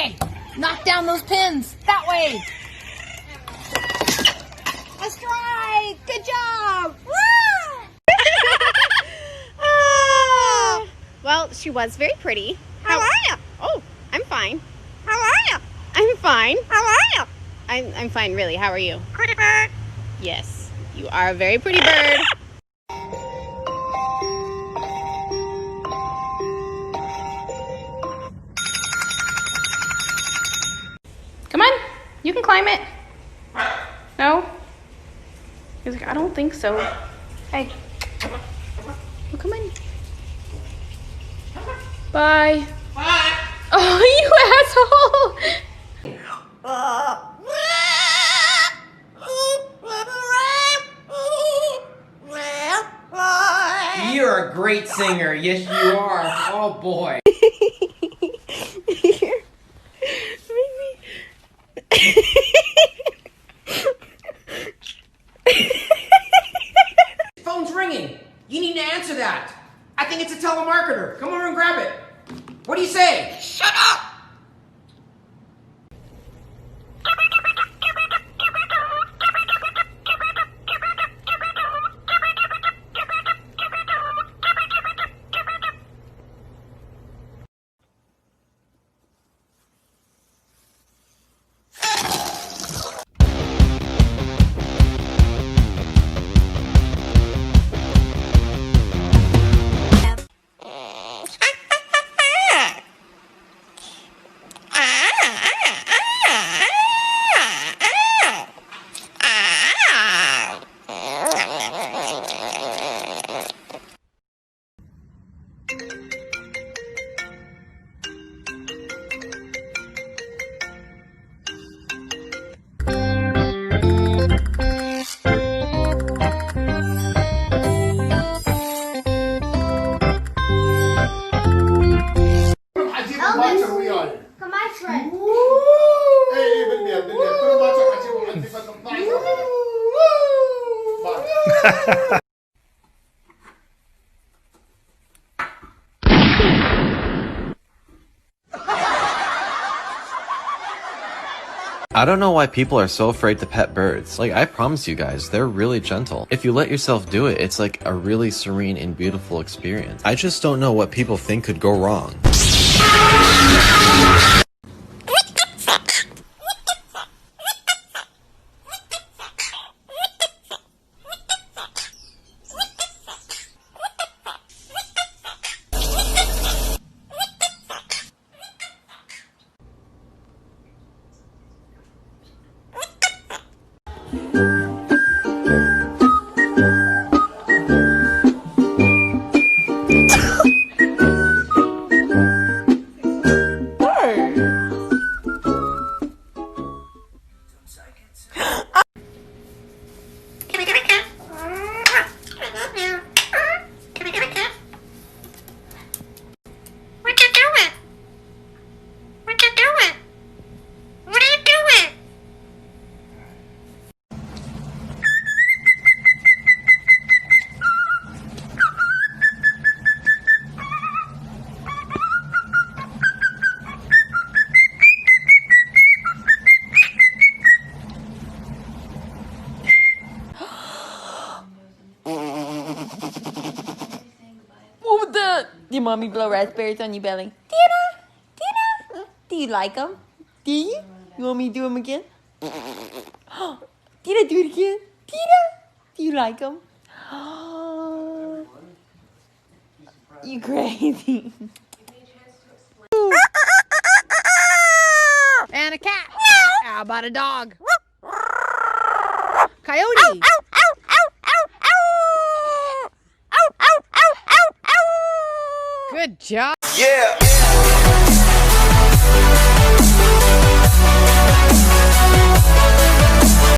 Okay, knock down those pins. That way. A strike. Good job. Well, she was very pretty. How are you? Oh, I'm fine. How are you? I'm fine. How are you? I'm fine, really. How are you? Pretty bird. Yes, you are a very pretty bird. Come on, you can climb it. No? He's like, I don't think so. Hey. Well, come on. Bye. Bye. Oh, you asshole. You're a great singer. Yes, you are. Oh, boy. Phone's ringing. You need to answer that. I think it's a telemarketer. Come over and grab it. What do you say? Shut up! I don't know why people are so afraid to pet birds. Like, I promise you guys, they're really gentle. If you let yourself do it, it's like a really serene and beautiful experience. I just don't know what people think could go wrong. Did mommy blow raspberries on your belly? Tina? Tina? Do you like them? Do you? You want me to do them again? Tina, do it again. Tina? Do you like them? You crazy. And a cat. How about a dog? Coyote. Good job. Yeah.